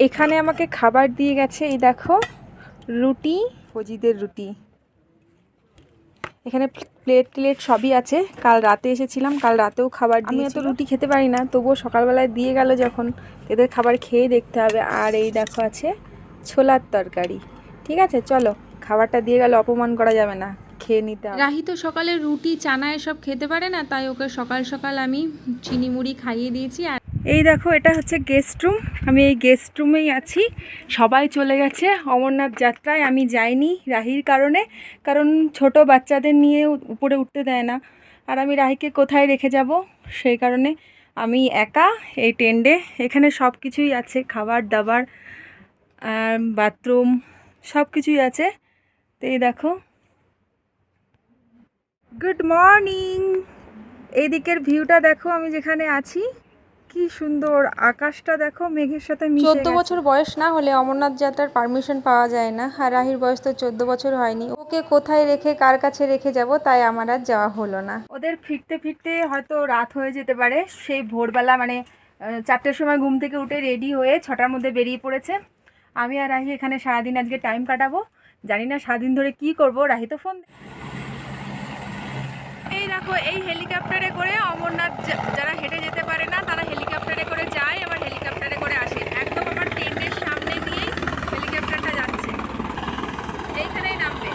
এখানে আমাকে খাবার দিয়ে গেছে, এই দেখো রুটি, ফজিদের রুটি। এখানে প্লেট সবই আছে। কাল রাতে এসেছিলাম, কাল রাতেও খাবার দিয়ে। আমি এত রুটি খেতে পারি না, তবুও সকালবেলায় দিয়ে গেল যখন, এদের খাবার খেয়ে দেখতে হবে। আর এই দেখো আছে ছোলার তরকারি। ঠিক আছে, চলো, খাবারটা দিয়ে গেল, অপমান করা যাবে না, খেয়ে নিতে হবে। রাহি তো সকালে রুটি চানা এসব খেতে পারে না, তাই ওকে সকাল সকাল আমি চিনি মুড়ি খাইয়ে দিয়েছি। আর এই দেখো, এটা হচ্ছে গেস্ট রুম। আমি এই গেস্ট রুমেই আছি। সবাই চলে গেছে অমরনাথ যাত্রায়, আমি যাইনি রাহির কারণে, কারণ ছোট বাচ্চাদের নিয়ে উপরে উঠতে দেয় না। আর আমি রাহিকে কোথায় রেখে যাব, সেই কারণে আমি একা এই টেন্টে। এখানে সব কিছুই আছে, খাবার দাবার, বাথরুম, সব কিছুই আছে। তো এই দেখো, গুড মর্নিং। এই দিকের ভিউটা দেখো, আমি যেখানে আছি কি সুন্দর, আকাশটা দেখো মেঘের সাথে মিশে গেছে। 14 বছর বয়স না হলে অমরনাথ যাত্রার পারমিশন পাওয়া যায় না। আর রাহির বয়স তো 14 বছর হয়নি। ওকে কোথায় রেখে কার কাছে রেখে যাব, তাই আমার আর যাওয়া হলো না। ওদের ফিরতে ফিরতে হয়তো রাত হয়ে যেতে পারে। সেই ভোরবেলা মানে 4টের সময় ঘুম থেকে উঠে রেডি হয়ে 6টার মধ্যে বেরিয়ে পড়েছে। আমি আর রাহি এখানে সারাদিন আজকে টাইম কাটাবো। জানি না সারাদিন ধরে কি করব। রাহি তো ফোন, এই দেখো, এই হেলিকপ্টারে করে অমরনাথ যারা হেঁটে যেতে পারে না, তারা হেলিকপ্টারে করে যায়, আবার হেলিকপ্টারে করে আসে। একদম আমার টেন্টের সামনে দিয়েই হেলিকপ্টারটা যাচ্ছে, এইখানেই নামবে,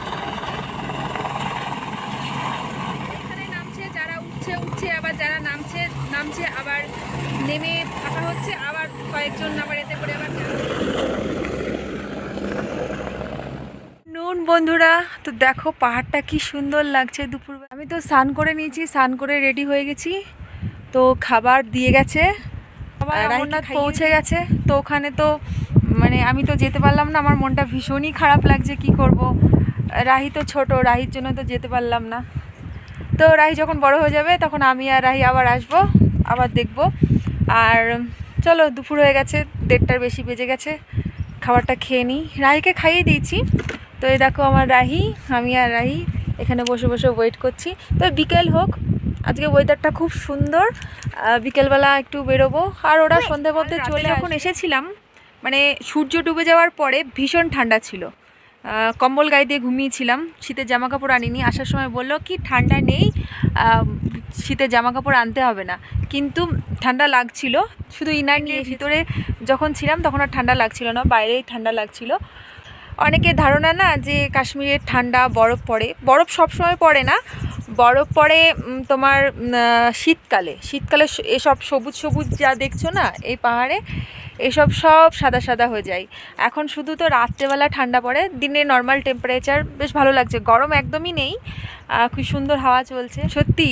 এইখানেই নামছে। যারা উঠছে উঠছে, আবার যারা নামছে নামছে, আবার নেমে ফাঁকা হচ্ছে, আবার কয়েকজন আবার এতে করে আবার যাচ্ছে। নুন বন্ধুরা, তো দেখো পাহাড়টা কি সুন্দর লাগছে দুপুরবেলা। আমি তো স্নান করে নিয়েছি, স্নান করে রেডি হয়ে গেছি। তো খাবার দিয়ে গেছে, অমরনাথ পৌঁছে গেছে। তো ওখানে তো মানে আমি তো যেতে পারলাম না, আমার মনটা ভীষণই খারাপ লাগছে। কি করব, রাহি তো ছোট, রাহির জন্য তো যেতে পারলাম না। তো রাহি যখন বড় হয়ে যাবে, তখন আমি আর রাহি আবার আসবো, আবার দেখব। আর চলো, দুপুর হয়ে গেছে, 1:30টার বেশি বেজে গেছে। খাবারটা খেয়ে নিই, রাহিকে খাইয়ে দিয়েছি। তো এই দেখো আমার রাহি, আমি আর রাহি এখানে বসে বসে ওয়েট করছি। তো বিকেল হোক, আজকে ওয়েদারটা খুব সুন্দর, বিকেলবেলা একটু বেরোবো। আর ওরা সন্ধ্যে মধ্যে চলে। যখন এসেছিলাম মানে সূর্য ডুবে যাওয়ার পরে ভীষণ ঠান্ডা ছিল, কম্বল গায়ে দিয়ে ঘুমিয়েছিলাম, শীতের জামা কাপড় আনিনি। আসার সময় বললো কি ঠান্ডা নেই, শীতের জামা কাপড় আনতে হবে না, কিন্তু ঠান্ডা লাগছিল। শুধু ইনার নিয়ে ভিতরে যখন ছিলাম তখন আর ঠান্ডা লাগছিল না, বাইরেই ঠান্ডা লাগছিল। অনেকের ধারণা না যে কাশ্মীরের ঠান্ডা বরফ পড়ে, বরফ সবসময় পড়ে না, বরফ পড়ে তোমার শীতকালে। শীতকালে এসব সবুজ সবুজ যা দেখছো না এই পাহাড়ে, এসব সব সাদা সাদা হয়ে যায়। এখন শুধু তো রাত্রেবেলা ঠান্ডা পড়ে, দিনে নর্মাল টেম্পারেচার, বেশ ভালো লাগছে, গরম একদমই নেই, খুব সুন্দর হাওয়া চলছে। সত্যি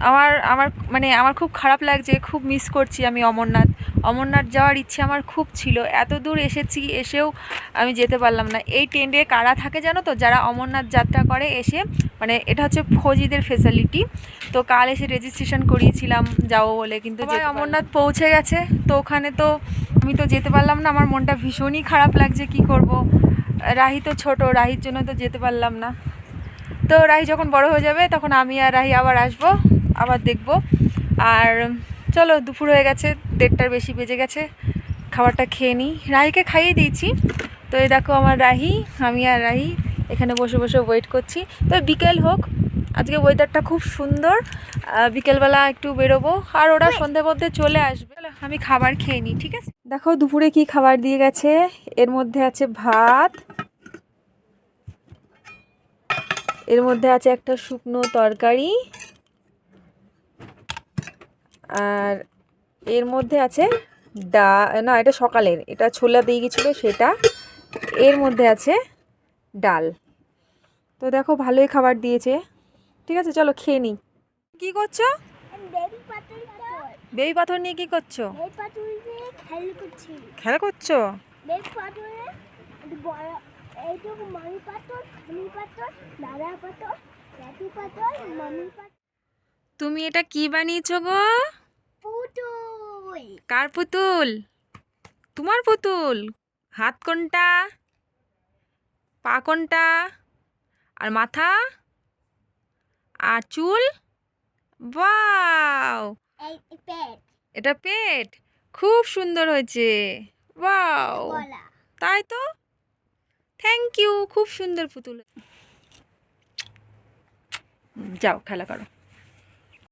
আমার আমার মানে আমার খুব খারাপ লাগছে, খুব মিস করছি আমি অমরনাথ যাওয়ার ইচ্ছে আমার খুব ছিল। এত দূর এসেছি, এসেও আমি যেতে পারলাম না। এই টেন্টে কারা থাকে জানো তো, যারা অমরনাথ যাত্রা করে এসে, মানে এটা হচ্ছে ফৌজিদের ফেসিলিটি। তো কাল এসে রেজিস্ট্রেশন করিয়েছিলাম যাবো বলে, কিন্তু অমরনাথ পৌঁছে গেছে। তো ওখানে তো আমি তো যেতে পারলাম না, আমার মনটা ভীষণই খারাপ লাগছে। কি করব, রাহি তো ছোট, রাহির জন্য তো যেতে পারলাম না। তো রাহি যখন বড় হয়ে যাবে, তখন আমি আর রাহি আবার আসবো, আবার দেখব। আর চলো, দুপুর হয়ে গেছে, 1:30টার বেশি বেজে গেছে। খাবারটা খেয়ে নিই, রাহিকে খাইয়ে দিয়েছি। তো এই দেখো আমার রাহি, আমি আর রাহি এখানে বসে বসে ওয়েট করছি। তো বিকেল হোক, আজকে ওয়েদারটা খুব সুন্দর, বিকেলবেলা একটু বেরোবো। আর ওরা সন্ধ্যে মধ্যে চলে আসবে। আমি খাবার খেয়ে নিই, ঠিক আছে? দেখো দুপুরে কি খাবার দিয়ে গেছে। এর মধ্যে আছে ভাত, এর মধ্যে আছে একটা শুকনো তরকারি, আর এর মধ্যে আছে না, এটা সকালের, এটা ছোলা দিয়ে গেছিলো সেটা। এর মধ্যে আছে ডাল। তো দেখো ভালোই খাবার দিয়েছে। ঠিক আছে, চলো খেয়ে নিই। কি করছো? বেবি পাথর নিয়ে কি করছো? খেলা করছো? তুমি এটা কি বানিয়েছো গো? কার পুতুল? তোমার পুতুল? হাত কোনটা, পা কোনটা, আর মাথা, আর চুল? ওয়াও, এটা পেট, খুব সুন্দর হয়েছে। ওয়াও, তাই তো, থ্যাংক ইউ, খুব সুন্দর পুতুল। যাও খেলা করো।